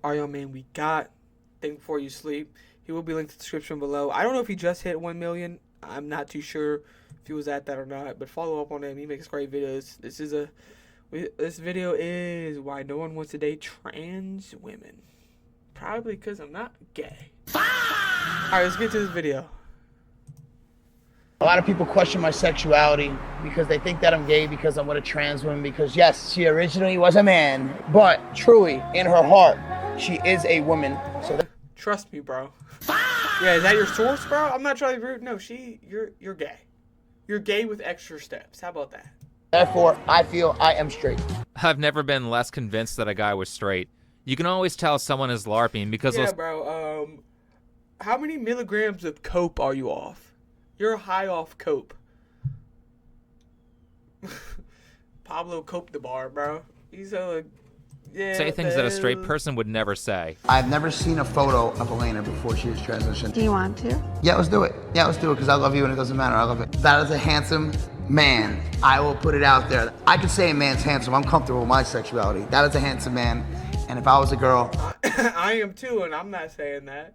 Our young man, we got Think Before You Sleep. He will be linked in the description below. I don't know if he just hit 1 million. I'm not too sure if he was at that or not, but follow up on him. He makes great videos. This video is why no one wants to date trans women. Probably because I'm not gay. Alright, let's get to this video. A lot of people question my sexuality because they think that I'm gay because I'm with a trans woman, because yes, she originally was a man, but truly, in her heart, she is a woman. So trust me, bro. Yeah, is that your source, bro? I'm not trying to be rude. No, you're gay. You're gay with extra steps. How about that? Therefore, I feel I am straight. I've never been less convinced that a guy was straight. You can always tell someone is LARPing because yeah, bro. How many milligrams of cope are you off? You're high off cope. Pablo Cope the bar, bro. He's yeah. say things that a straight person would never say. I've never seen a photo of Elena before she was transitioned. Do you want to? Yeah, let's do it. Yeah, let's do it, because I love you and it doesn't matter. I love it. That is a handsome man. I will put it out there. I can say a man's handsome. I'm comfortable with my sexuality. That is a handsome man. And if I was a girl... I am too, and I'm not saying that.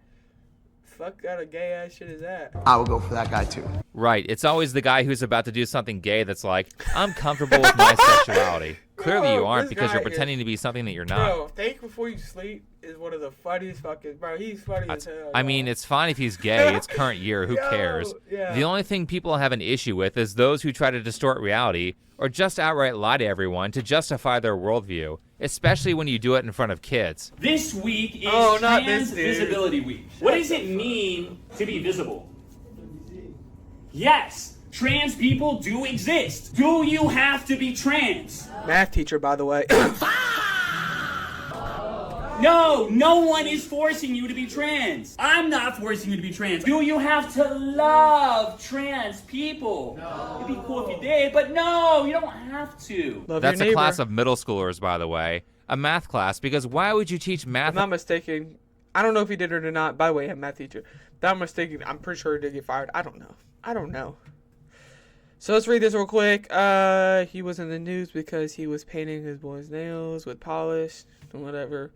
Fuck kind of gay ass shit is that? I would go for that guy too. Right, it's always the guy who's about to do something gay that's like, I'm comfortable with my sexuality. Clearly you aren't, because you're pretending to be something that you're not. Bro, Think Before You Sleep is one of the funniest fucking... Bro, he's funny as hell. I mean, it's fine if he's gay. It's current year. Who cares? Yeah. The only thing people have an issue with is those who try to distort reality or just outright lie to everyone to justify their worldview, especially when you do it in front of kids. This week is Trans Visibility Week. What does it mean to be visible? Yes, trans people do exist. Do you have to be trans? Math teacher, by the way. No, no one is forcing you to be trans. I'm not forcing you to be trans. Do you have to love trans people? No. It'd be cool if you did, but no, you don't have to. Love That's your a neighbor. class of middle schoolers, by the way. A math class, because why would you teach math? If I'm not mistaken, I don't know if he did it or not. By the way, I'm a math teacher. If I'm mistaken, I'm pretty sure he did get fired. I don't know. So let's read this real quick. He was in the news because he was painting his boy's nails with polish and whatever.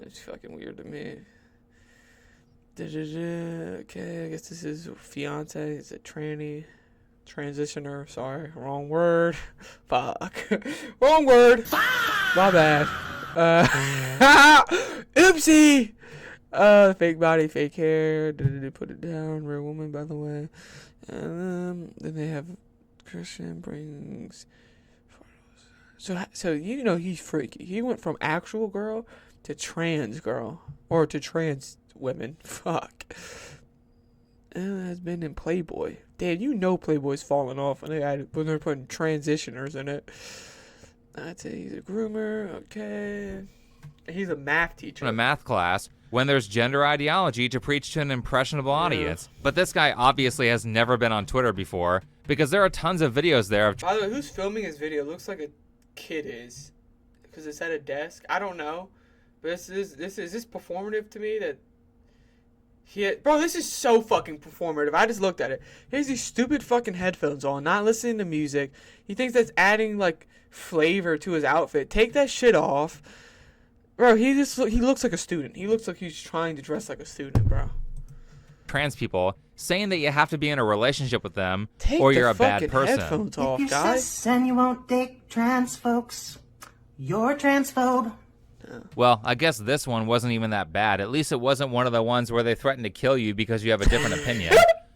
It's fucking weird to me. Okay, I guess this is fiance. It's a transitioner. Sorry, wrong word. Fuck, wrong word. My bad. Oopsie. Fake body, fake hair. Put it down. Real woman, by the way. And then they have Christian brings photos. So you know he's freaky. He went from actual girl to trans girl, or to trans women. Fuck. And has been in Playboy. Damn, you know Playboy's falling off when they're putting transitioners in it. I'd say he's a groomer. Okay. He's a math teacher. In a math class, when there's gender ideology to preach to an impressionable audience. But this guy obviously has never been on Twitter before, because there are tons of videos there of... By the way, who's filming his video? It looks like a kid is. Because it's at a desk. I don't know. But is this performative to me that bro, this is so fucking performative. I just looked at it. He has these stupid fucking headphones on, not listening to music. He thinks that's adding like flavor to his outfit. Take that shit off. Bro, he looks like a student. He looks like he's trying to dress like a student, bro. Trans people saying that you have to be in a relationship with them Take or you're the a bad fucking person. headphones off, If you guys. sus and you won't date trans folks, you're transphobe. Well, I guess this one wasn't even that bad. At least it wasn't one of the ones where they threaten to kill you because you have a different opinion.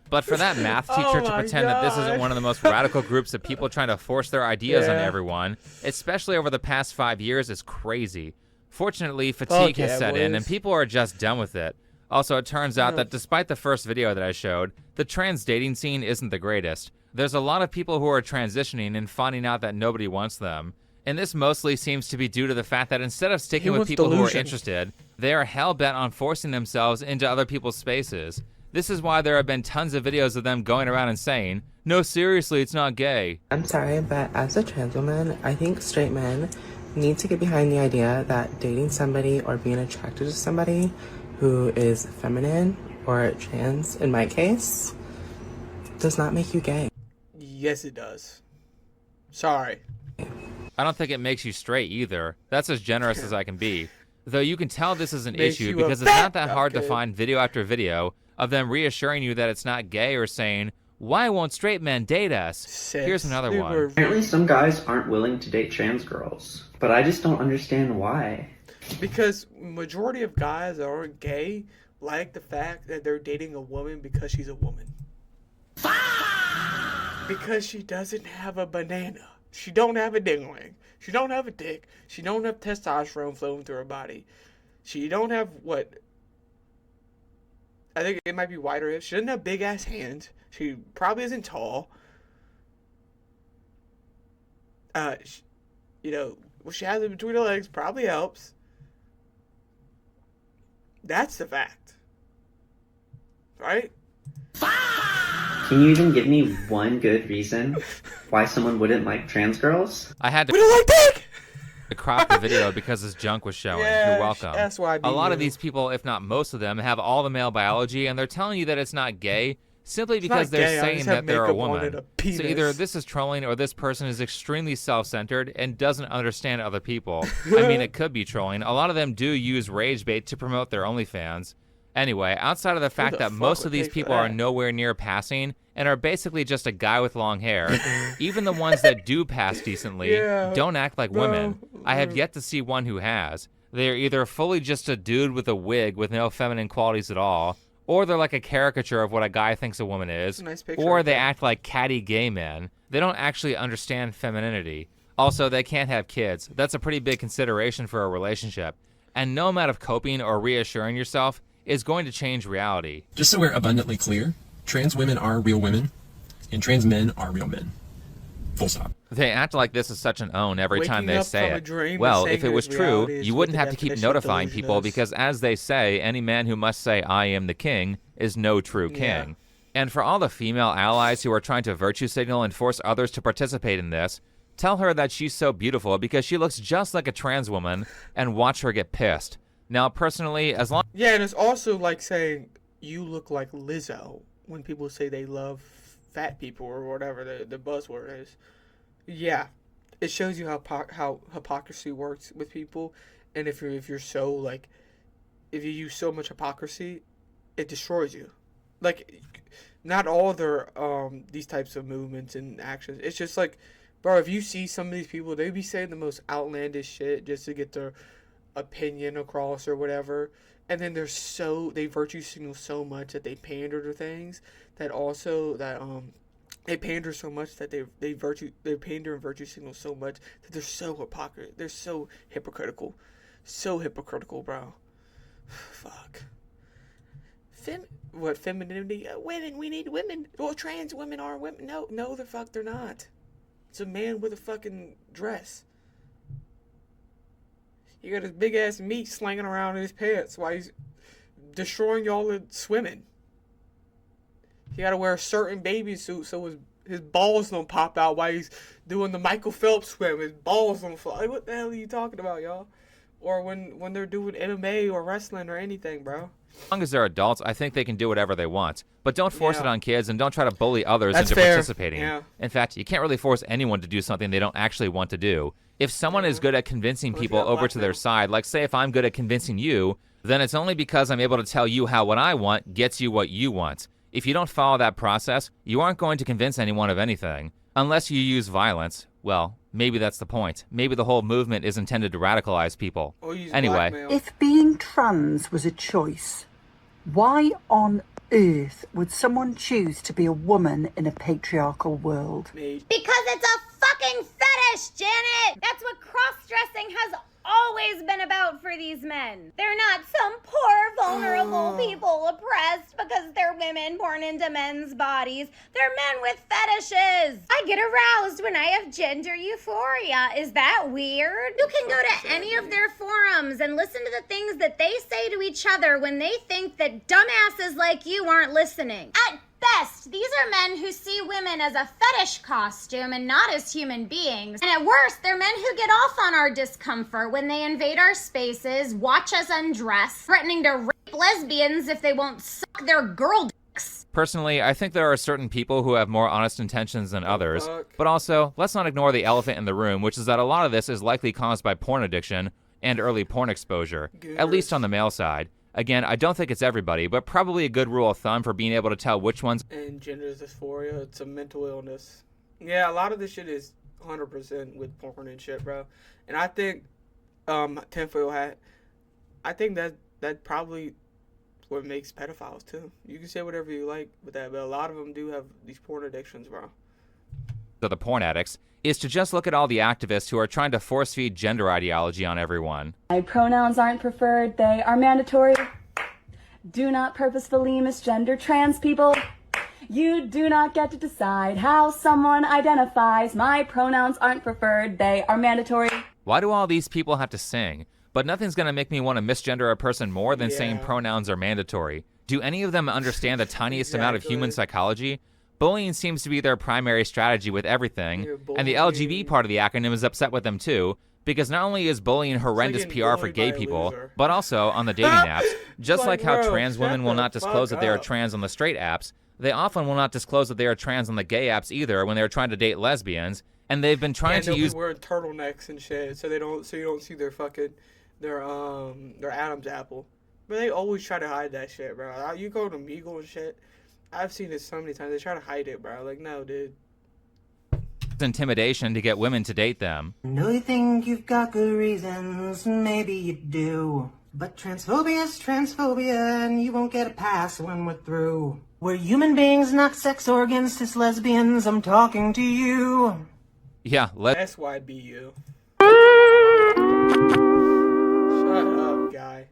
But for that math teacher to pretend that this isn't one of the most radical groups of people trying to force their ideas on everyone, especially over the past 5 years, is crazy. Fortunately, fatigue has set in and people are just done with it. Also, it turns out that despite the first video that I showed, the trans dating scene isn't the greatest. There's a lot of people who are transitioning and finding out that nobody wants them. And this mostly seems to be due to the fact that instead of sticking with people who are interested, they are hell-bent on forcing themselves into other people's spaces. This is why there have been tons of videos of them going around and saying, "No, seriously, it's not gay." I'm sorry, but as a trans woman, I think straight men need to get behind the idea that dating somebody or being attracted to somebody who is feminine or trans, in my case, does not make you gay. Yes, it does. Sorry. I don't think it makes you straight either. That's as generous as I can be. Though you can tell this is an Makes issue you because a it's fat- not that hard to Okay. find video after video of them reassuring you that it's not gay or saying, why won't straight men date us? Sex. Here's another They one. were- Apparently some guys aren't willing to date trans girls, but I just don't understand why. Because majority of guys that aren't gay like the fact that they're dating a woman because she's a woman. Because she doesn't have a banana. She don't have a dingling. She don't have a dick. She don't have testosterone flowing through her body. She don't have what? I think it might be wider hips. She doesn't have big ass hands. She probably isn't tall. What she has in between her legs probably helps. That's the fact. Right? Can you even give me one good reason why someone wouldn't like trans girls? I had We don't like dick! to crop the video because his junk was showing. Yeah, You're welcome. that's why I A lot of beat you. these people, if not most of them, have all the male biology, and they're telling you that it's not gay simply because not they're gay, I saying just that have they're a makeup on woman. and a So penis. either this is trolling or this person is extremely self-centered and doesn't understand other people. I mean, it could be trolling. A lot of them do use rage bait to promote their OnlyFans. Anyway, outside of the fact the that fuck most would of these pay for people are that? nowhere near passing and are basically just a guy with long hair, even the ones that do pass decently Yeah, don't act like bro. women. I have yet to see one who has. They are either fully just a dude with a wig with no feminine qualities at all, or they're like a caricature of what a guy thinks a woman is, Nice picture or right they there. act like catty gay men. They don't actually understand femininity. Also, they can't have kids. That's a pretty big consideration for a relationship. And no amount of coping or reassuring yourself is going to change reality. Just so we're abundantly clear, trans women are real women, and trans men are real men. Full stop. They act like this is such an own every time Waking they up say from a it. dream and Well, saying if it was there's true, reality is you what wouldn't the have to keep definition of notifying delusion people is. because, as they say, any man who must say, I am the king, is no true king. Yeah. And for all the female allies who are trying to virtue signal and force others to participate in this, tell her that she's so beautiful because she looks just like a trans woman and watch her get pissed. Now, personally, as long Yeah, and it's also like saying you look like Lizzo when people say they love fat people or whatever the buzzword is. Yeah, it shows you how hypocrisy works with people, and if you're so like, if you use so much hypocrisy, it destroys you. Like, not all their these types of movements and actions. It's just like, bro, if you see some of these people, they be saying the most outlandish shit just to get their opinion across or whatever, and then they virtue signal so much that they pander to things that also that they pander so much that they pander and virtue signal so much that they're so hypocrite. They're so hypocritical, bro. Fuck. Femininity? Women, we need women. Well, trans women are women. No, the fuck they're not. It's a man with a fucking dress. He got his big ass meat slanging around in his pants while he's destroying y'all at swimming. He got to wear a certain baby suit so his balls don't pop out while he's doing the Michael Phelps swim. His balls don't fly. Like, what the hell are you talking about, y'all? Or when they're doing MMA or wrestling or anything, bro. As long as they're adults, I think they can do whatever they want. But don't force it Yeah. on kids, and don't try to bully others That's into fair. participating. Yeah. In fact, you can't really force anyone to do something they don't actually want to do. If someone is good at convincing Unless you people have over to their blackmail. side, like say if I'm good at convincing you, then it's only because I'm able to tell you how what I want gets you what you want. If you don't follow that process, you aren't going to convince anyone of anything. Unless you use violence. Well, maybe that's the point. Maybe the whole movement is intended to radicalize people. Or use Anyway, blackmail. If being trans was a choice, why on earth would someone choose to be a woman in a patriarchal world? Made. Because it's a fucking fetish, Janet! That's what cross-dressing has always been about for these men. They're not some poor, vulnerable people oppressed because they're women born into men's bodies. They're men with fetishes. I get aroused when I have gender euphoria. Is that weird? You can go to any of their forums and listen to the things that they say to each other when they think that dumbasses like you aren't listening. At best, these are men who see women as a fetish costume and not as human beings. And at worst, they're men who get off on our discomfort when they invade our spaces, watch us undress, threatening to rape lesbians if they won't suck their girl dicks. personally, I think there are certain people who have more honest intentions than others. fuck. But also, let's not ignore the elephant in the room, which is that a lot of this is likely caused by porn addiction, and early porn exposure, at least on the male side. Again, I don't think it's everybody, but probably a good rule of thumb for being able to tell which ones. And gender dysphoria, it's a mental illness. Yeah, a lot of this shit is 100% with porn and shit, bro. And I think, tinfoil hat, I think that probably what makes pedophiles too. You can say whatever you like with that, but a lot of them do have these porn addictions, bro. So the porn addicts is to just look at all the activists who are trying to force feed gender ideology on everyone. My pronouns aren't preferred, they are mandatory. Do not purposefully misgender trans people. You do not get to decide how someone identifies. My pronouns aren't preferred, they are mandatory. Why do all these people have to sing? But nothing's gonna make me want to misgender a person more than saying pronouns are mandatory. Do any of them understand the tiniest amount of human psychology? Bullying seems to be their primary strategy with everything, and the LGBT part of the acronym is upset with them too, because not only is bullying horrendous PR for gay people, but also on the dating apps, just like how trans women will not disclose that they are trans on the straight apps, they often will not disclose that they are trans on the gay apps either when they're trying to date lesbians, and they've been trying to use wearing turtlenecks and shit, so you don't see their fucking their Adam's apple. But they always try to hide that shit, bro. You go to Meagle and shit. I've seen it so many times. They try to hide it, bro. Like, no, dude. intimidation to get women to date them. Know you think you've got good reasons, maybe you do. But transphobia is transphobia, and you won't get a pass when we're through. We're human beings, not sex organs, cis lesbians, I'm talking to you. Yeah, SYBU. Shut up, guy.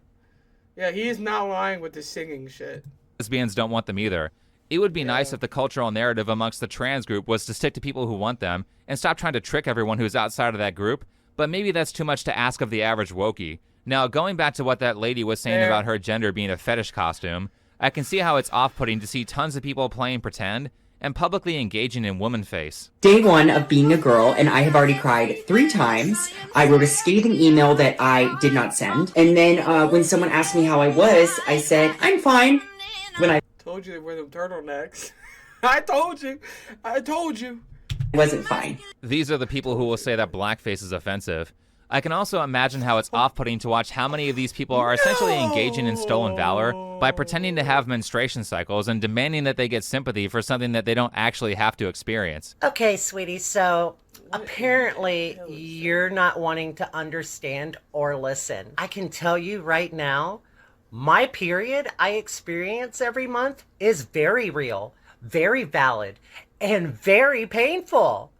Yeah, he is not lying with the singing shit. Lesbians don't want them either. It would be nice if the cultural narrative amongst the trans group was to stick to people who want them and stop trying to trick everyone who's outside of that group, but maybe that's too much to ask of the average Wokey. Now, going back to what that lady was saying about her gender being a fetish costume, I can see how it's off-putting to see tons of people playing pretend and publicly engaging in woman face. Day one of being a girl, and I have already cried 3 times. I wrote a scathing email that I did not send. And then when someone asked me how I was, I said, I'm fine. When I told you they wear them turtlenecks. I told you. wasn't fine. These are the people who will say that blackface is offensive. I can also imagine how it's off-putting to watch how many of these people are essentially engaging in stolen valor by pretending to have menstruation cycles and demanding that they get sympathy for something that they don't actually have to experience. Okay, sweetie, so apparently you're not wanting to understand or listen. I can tell you right now, my period I experience every month is very real, very valid, and very painful.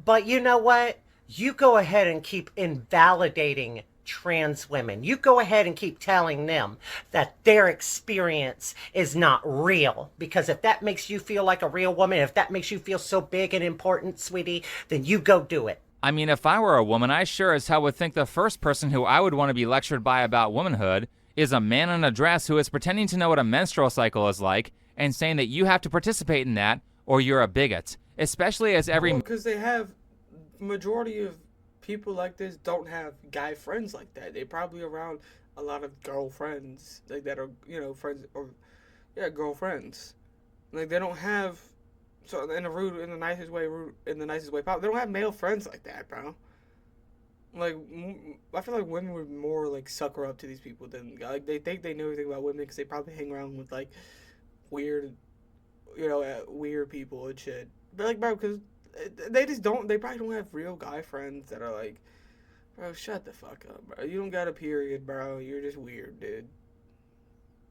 But you know what? You go ahead and keep invalidating trans women. You go ahead and keep telling them that their experience is not real. Because if that makes you feel like a real woman, if that makes you feel so big and important, sweetie, then you go do it. I mean, if I were a woman, I sure as hell would think the first person who I would want to be lectured by about womanhood is a man in a dress who is pretending to know what a menstrual cycle is like and saying that you have to participate in that or you're a bigot. Especially as every... Because they have... majority of people like this don't have guy friends like that. They probably around a lot of girlfriends like that are, you know, friends or girlfriends. Like they don't have, so in the nicest way possible. They don't have male friends like that, bro. Like I feel like women would more like sucker up to these people than like they think they know everything about women because they probably hang around with like weird, weird people and shit. But like, bro, because they probably don't have real guy friends that are like, bro, shut the fuck up, bro. You don't got a period, bro. You're just weird, dude.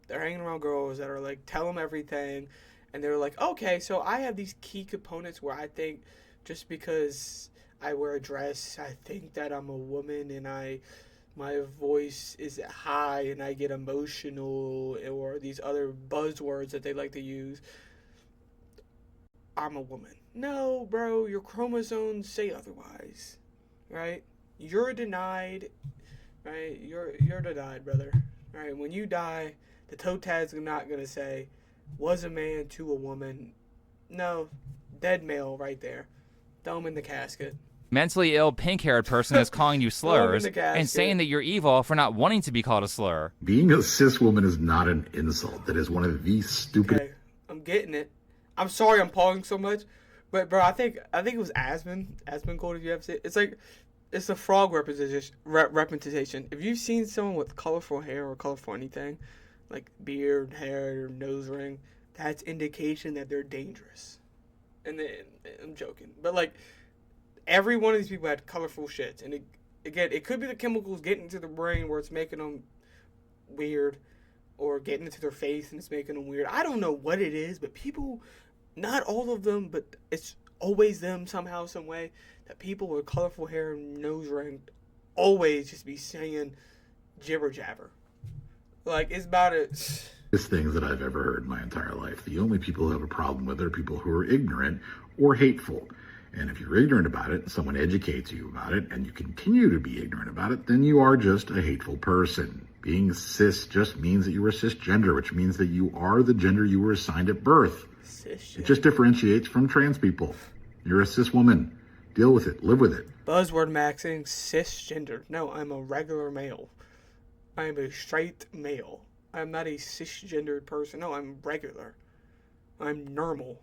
They're hanging around girls that are like, tell them everything. And they're like, okay, so I have these key components where I think just because I wear a dress, I think that I'm a woman and my voice is high and I get emotional, or these other buzzwords that they like to use. I'm a woman. No, bro, your chromosomes say otherwise, right? You're denied, right? You're denied, brother. All right, when you die, the toe tag's not gonna say, was a man to a woman. No, dead male right there. Throw him in the casket. Mentally ill, pink-haired person is calling you slurs and saying that you're evil for not wanting to be called a slur. Being a cis woman is not an insult. That is one of the stupid... Okay, I'm getting it. I'm sorry I'm pausing so much. But bro, I think it was Asmon called, if you have to say it. It's like It's a frog representation. If you've seen someone with colorful hair or colorful anything, like beard, hair, nose ring, that's indication that they're dangerous. And I'm joking, but like every one of these people had colorful shit, and it could be the chemicals getting into the brain where it's making them weird, or getting into their face and it's making them weird. I don't know what it is, but people, not all of them, but it's always them somehow, some way, that people with colorful hair and nose ring always just be saying jibber jabber. Like, it's about it. Things that I've ever heard in my entire life. The only people who have a problem with it are people who are ignorant or hateful. And if you're ignorant about it, someone educates you about it, and you continue to be ignorant about it, then you are just a hateful person. Being cis just means that you are cisgender, which means that you are the gender you were assigned at birth. Cisgender. It just differentiates from trans people. You're a cis woman. Deal with it. Live with it. Buzzword maxing cisgender. No, I'm a regular male. I am a straight male. I'm not a cisgendered person. No, I'm regular. I'm normal.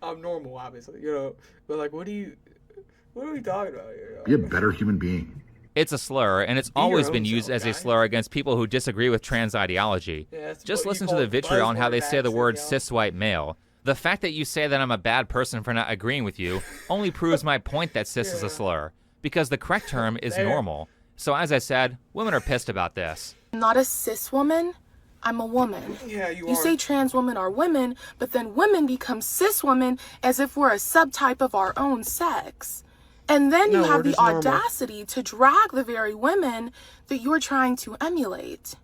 I'm normal, obviously, you know. But like, what are we talking about here? Be a better human being. It's a slur, and it's always been used as a slur against people who disagree with trans ideology. Yeah, just listen to the vitriol on how they say the word cis white male. The fact that you say that I'm a bad person for not agreeing with you only proves my point that cis is a slur, because the correct term is normal. So as I said, women are pissed about this. I'm not a cis woman. I'm a woman. Yeah, you say trans women are women, but then women become cis women as if we're a subtype of our own sex. And then you have the audacity to drag the very women that you're trying to emulate.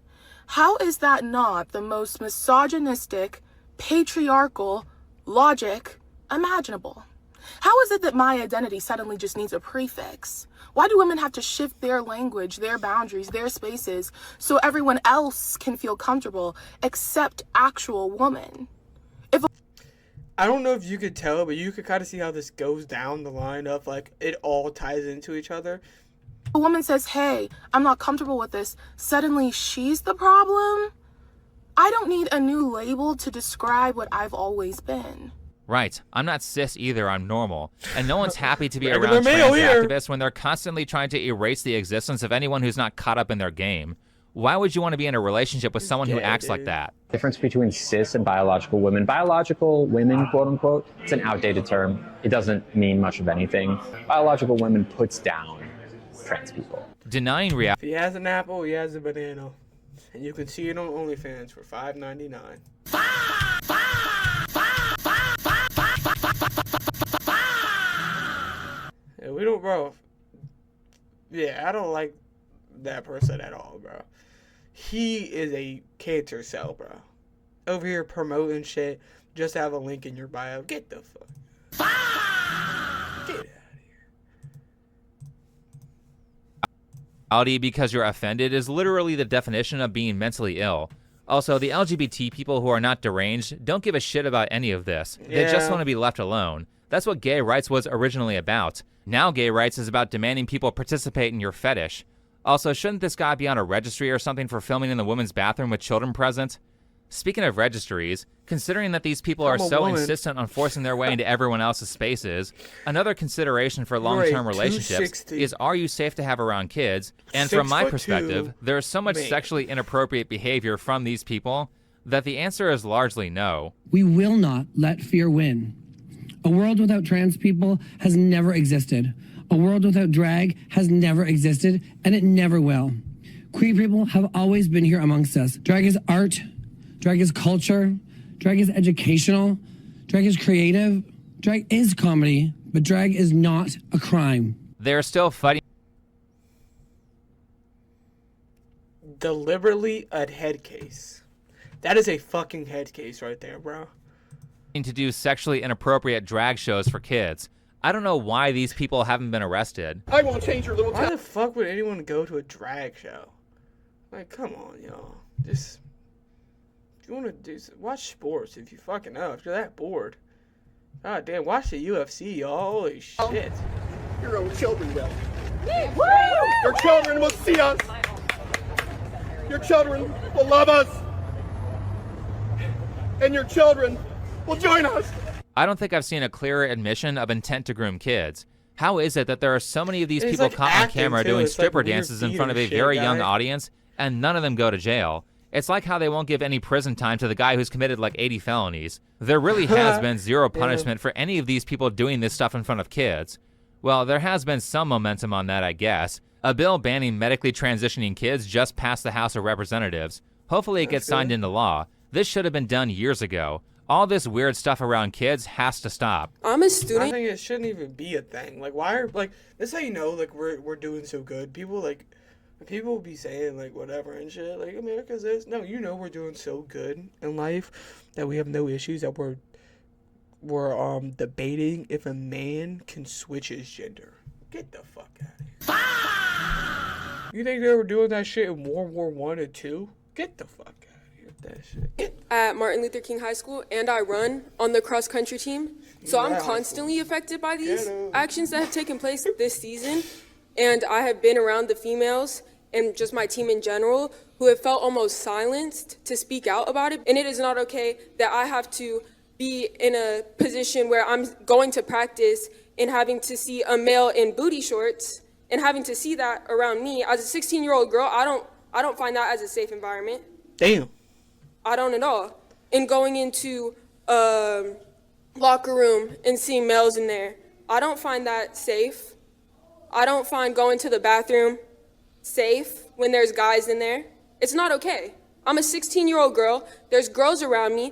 How is that not the most misogynistic, patriarchal logic imaginable? How is it that my identity suddenly just needs a prefix? Why do women have to shift their language, their boundaries, their spaces, so everyone else can feel comfortable except actual woman? I don't know if you could tell, but you could kind of see how this goes down the line of, like, it all ties into each other. A woman says, hey, I'm not comfortable with this. Suddenly she's the problem? I don't need a new label to describe what I've always been. Right. I'm not cis either, I'm normal. And no one's happy to be around trans activists when they're constantly trying to erase the existence of anyone who's not caught up in their game. Why would you want to be in a relationship with someone who acts like that? Difference between cis and biological women. Biological women, quote unquote, it's an outdated term. It doesn't mean much of anything. Biological women puts down trans people. Denying reality. If he has an apple, he has a banana. And you can see it on OnlyFans for $5.99. Yeah, we don't, bro. Yeah, I don't like that person at all, bro. He is a cancer cell, bro. Over here promoting shit. Just have a link in your bio. Get the fuck. Get out. Because you're offended is literally the definition of being mentally ill. Also, the LGBT people who are not deranged don't give a shit about any of this. They just want to be left alone. That's what gay rights was originally about. Now gay rights is about demanding people participate in your fetish. Also, shouldn't this guy be on a registry or something for filming in the women's bathroom with children present? Speaking of registries, considering that these people are so insistent on forcing their way into everyone else's spaces, another consideration for long-term relationships is, are you safe to have around kids? And from my perspective, there is so much sexually inappropriate behavior from these people that the answer is largely no. We will not let fear win. A world without trans people has never existed. A world without drag has never existed, and it never will. Queer people have always been here amongst us. Drag is art. Drag is culture. Drag is educational. Drag is creative. Drag is comedy, but drag is not a crime. They're still fighting. Deliberately a head case. That is a fucking head case right there, bro. To do sexually inappropriate drag shows for kids. I don't know why these people haven't been arrested. I won't change your little. Why the fuck would anyone go to a drag show? Like, come on, y'all. Just, if you want to do, watch sports if you fucking know. If you're that bored, god damn, watch the UFC, y'all. Holy shit. Your own children will. Your children will see us. Your children will love us. And your children will join us. I don't think I've seen a clearer admission of intent to groom kids. How is it that there are so many of these It's people like caught on acting, camera too. doing It's like stripper weird dances in front of a theater very shit, young guy. audience, and none of them go to jail? It's like how they won't give any prison time to the guy who's committed like 80 felonies. There really has been zero punishment for any of these people doing this stuff in front of kids. Well, there has been some momentum on that, I guess. A bill banning medically transitioning kids just passed the House of Representatives. Hopefully it gets signed into law. This should have been done years ago. All this weird stuff around kids has to stop. I'm a student. I think it shouldn't even be a thing. Like, why are, like, this is how you know, like, we're doing so good. People be saying, like, whatever and shit. Like, America's this. No, you know we're doing so good in life that we have no issues, that we're debating if a man can switch his gender. Get the fuck out of here. You think they were doing that shit in World War I and II? Get the fuck out of here with that shit. At Martin Luther King High School, and I run on the cross country team. So I'm constantly affected by these actions that have taken place this season. And I have been around the females and just my team in general who have felt almost silenced to speak out about it. And it is not okay that I have to be in a position where I'm going to practice and having to see a male in booty shorts and having to see that around me. As a 16-year-old girl, I don't find that as a safe environment. Damn. I don't at all. And going into a locker room and seeing males in there, I don't find that safe. I don't find going to the bathroom safe when there's guys in there. It's not okay. I'm a 16-year-old girl. There's girls around me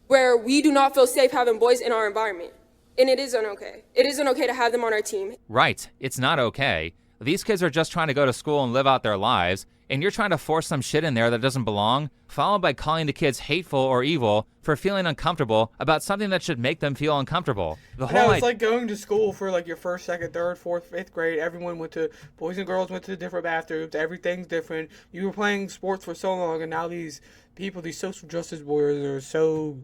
where we do not feel safe having boys in our environment. And it isn't okay. It isn't okay to have them on our team. Right, it's not okay. These kids are just trying to go to school and live out their lives, and you're trying to force some shit in there that doesn't belong, followed by calling the kids hateful or evil for feeling uncomfortable about something that should make them feel uncomfortable. It's like going to school for like your first, second, third, fourth, fifth grade. Everyone went to, boys and girls went to different bathrooms. Everything's different. You were playing sports for so long, and now these people, these social justice warriors are so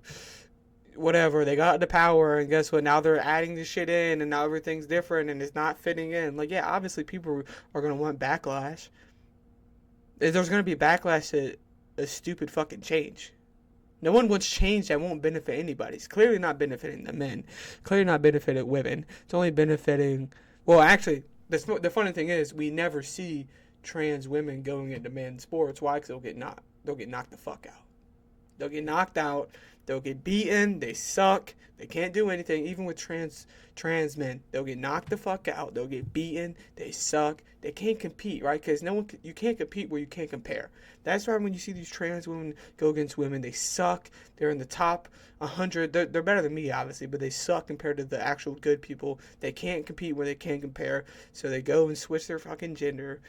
whatever. They got the power, and guess what? Now they're adding this shit in, and now everything's different, and it's not fitting in. Like, yeah, obviously people are going to want backlash. There's going to be backlash to a stupid fucking change. No one wants change that won't benefit anybody. It's clearly not benefiting the men. Clearly not benefiting women. It's only benefiting... Well, actually, the funny thing is, we never see trans women going into men's sports. Why? Because they'll get knocked the fuck out. They'll get knocked out. They'll get beaten. They suck. They can't do anything. Even with trans men, they'll get knocked the fuck out. They'll get beaten. They suck. They can't compete, right? Because you can't compete where you can't compare. That's why when you see these trans women go against women, they suck. They're in the top 100. They're better than me, obviously, but they suck compared to the actual good people. They can't compete where they can't compare. So they go and switch their fucking gender,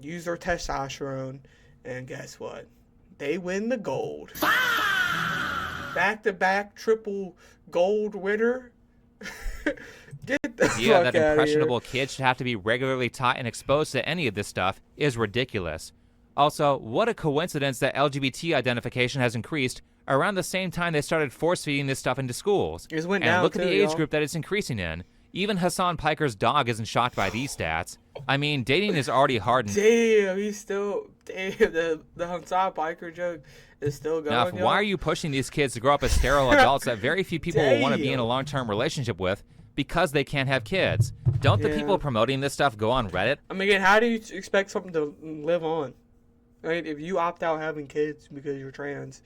use their testosterone, and guess what? They win the gold. Back-to-back triple gold winner. Get the fuck that outta impressionable here. kids should have to be regularly taught and exposed to any of this stuff is ridiculous. Also, what a coincidence that LGBT identification has increased around the same time they started force-feeding this stuff into schools. It went and down look at too, the age y'all. group that it's increasing in. Even Hassan Piker's dog isn't shocked by these stats. I mean, dating is already hard. Damn, he's still... Damn, the Hassan Piker joke is still going, Now, y'all. why are you pushing these kids to grow up as sterile adults that very few people will want to be in a long-term relationship with because they can't have kids? Don't the Yeah. people promoting this stuff go on Reddit? I mean, again, how do you expect something to live on? Right? If you opt out having kids because you're trans,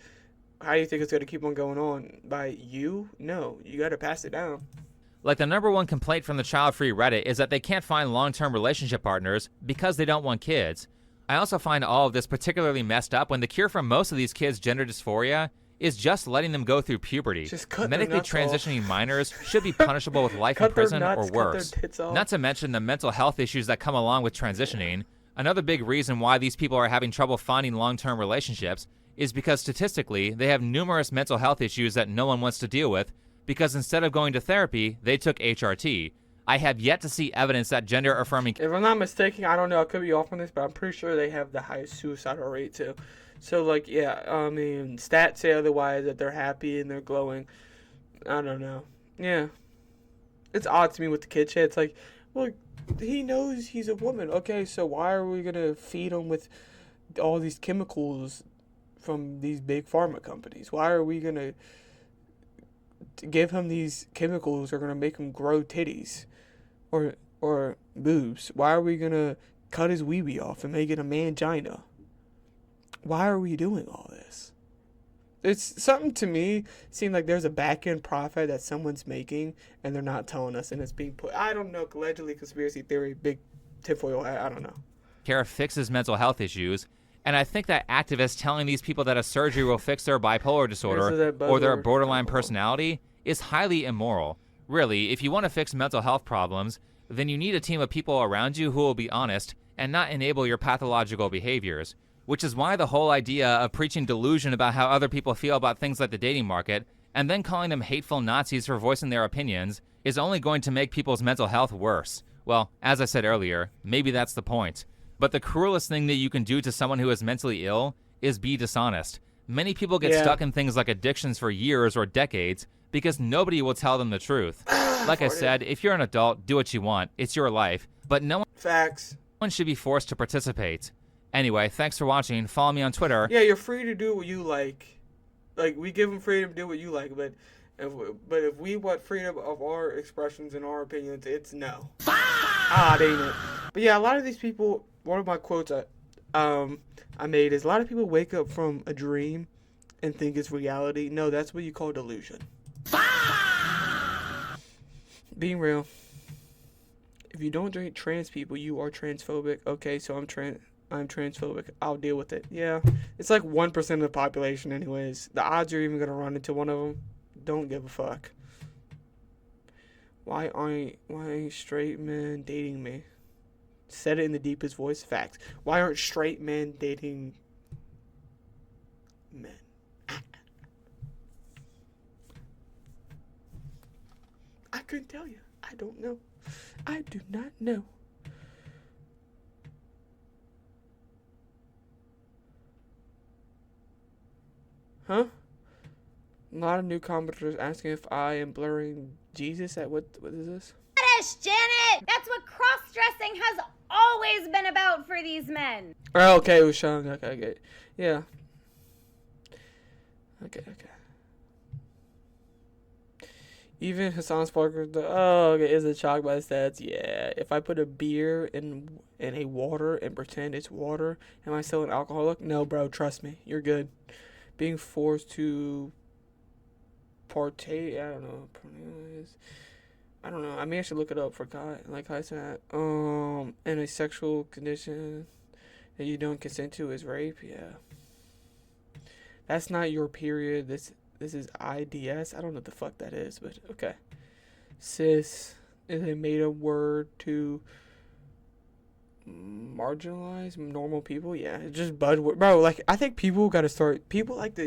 how do you think it's going to keep on going on? By you? No. You got to pass it down. Like, the #1 complaint from the child-free Reddit is that they can't find long-term relationship partners because they don't want kids. I also find all of this particularly messed up when the cure for most of these kids' gender dysphoria is just letting them go through puberty. Just cut their Medically nuts transitioning off. minors should be punishable with life in Cut their prison nuts, or cut their worse. tits off. Not to mention the mental health issues that come along with transitioning. Another big reason why these people are having trouble finding long-term relationships is because statistically, they have numerous mental health issues that no one wants to deal with because instead of going to therapy, they took HRT. I have yet to see evidence that gender-affirming... If I'm not mistaken, I don't know, I could be off on this, but I'm pretty sure they have the highest suicidal rate too. So, like, yeah, I mean, stats say otherwise, that they're happy and they're glowing. I don't know. Yeah. It's odd to me with the kid shit. It's like, well, he knows he's a woman. Okay, so why are we going to feed him with all these chemicals from these big pharma companies? Why are we going to give him these chemicals that are going to make him grow titties? or boobs? Why are we gonna cut his wee-wee off and make it a mangina? Why are we doing all this? It's something to me seemed like there's a back-end profit that someone's making and they're not telling us, and it's being put, I don't know, allegedly conspiracy theory, big tinfoil hat, I don't know. Care fixes mental health issues, and I think that activists telling these people that a surgery will fix their bipolar disorder or their borderline personality is highly immoral. Really, if you want to fix mental health problems, then you need a team of people around you who will be honest and not enable your pathological behaviors, which is why the whole idea of preaching delusion about how other people feel about things like the dating market and then calling them hateful Nazis for voicing their opinions is only going to make people's mental health worse. Well, as I said earlier, maybe that's the point. But the cruelest thing that you can do to someone who is mentally ill is be dishonest. Many people get stuck in things like addictions for years or decades because nobody will tell them the truth. Like I said, if you're an adult, do what you want. It's your life. But no one should be forced to participate. Anyway, thanks for watching. Follow me on Twitter. Yeah, you're free to do what you like. Like, we give them freedom to do what you like, but if we want freedom of our expressions and our opinions, it's no. Ain't it? But yeah, a lot of these people, one of my quotes I made is, a lot of people wake up from a dream and think it's reality. No, that's what you call delusion. Being real. If you don't date trans people, you are transphobic. Okay, so I'm transphobic. I'll deal with it. Yeah, it's like 1% of the population anyways. The odds you're even going to run into one of them, don't give a fuck. Why aren't straight men dating me? Said it in the deepest voice. Facts. Why aren't straight men dating men? I couldn't tell you. I don't know. I do not know. Huh? A lot of new commenters asking if I am blurring Jesus at what is this? Fetish, Janet! That's what cross-dressing has always been about for these men. Oh, okay, Ushang. Okay. Yeah. Okay. Even Hassan Sparker, is it chalk by the stats? Yeah. If I put a beer in a water and pretend it's water, am I still an alcoholic? No, bro, trust me. You're good. Being forced to partake, I don't know. I mean, I should look it up for Kai, like Kai said. In a sexual condition that you don't consent to is rape. Yeah. That's not your period. This is IDS. I don't know what the fuck that is, but okay. Cis is a made-up word to marginalize normal people. Yeah, it's just buzzword, bro. Like, I think people gotta start. People like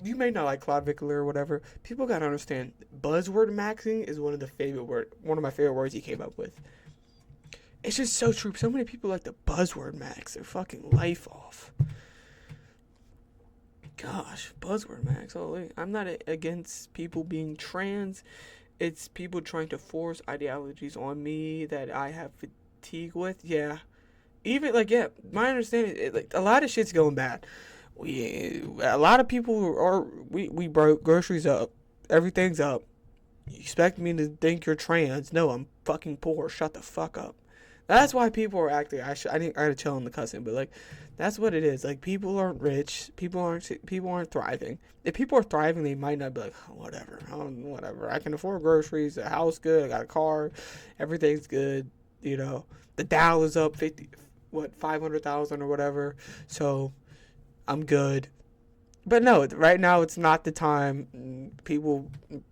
you may not like Claude Vickler or whatever. People gotta understand buzzword maxing is one of my favorite words he came up with. It's just so true. So many people like the buzzword max their fucking life off. Gosh, buzzword max. Holy, I'm not against people being trans. It's people trying to force ideologies on me that I have fatigue with. Yeah, even my understanding, like, a lot of shit's going bad. A lot of people we broke, groceries up, everything's up. You expect me to think you're trans? No, I'm fucking poor. Shut the fuck up. That's why people are acting. I gotta chill on the cussing, but like, that's what it is. Like, people aren't rich. People aren't thriving. If people are thriving, they might not be like, whatever. I can afford groceries. A house good. I got a car. Everything's good. You know, the Dow is up 500,000 or whatever. So I'm good. But no, right now it's not the time.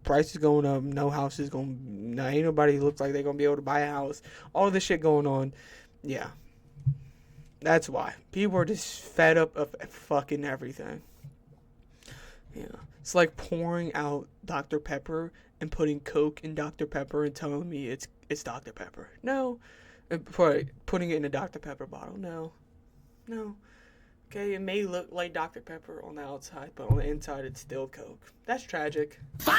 Prices going up. No houses going. Ain't nobody looks like they're gonna be able to buy a house. All this shit going on. Yeah, that's why people are just fed up of fucking everything. Yeah, it's like pouring out Dr. Pepper and putting Coke in Dr. Pepper and telling me it's Dr. Pepper. No, putting it in a Dr. Pepper bottle. No. Okay, it may look like Dr. Pepper on the outside, but on the inside, it's still Coke. That's tragic. Well,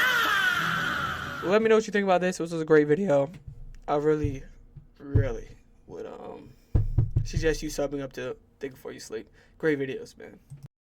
let me know what you think about this. This was a great video. I really, really would suggest you subbing up to Think Before You Sleep. Great videos, man.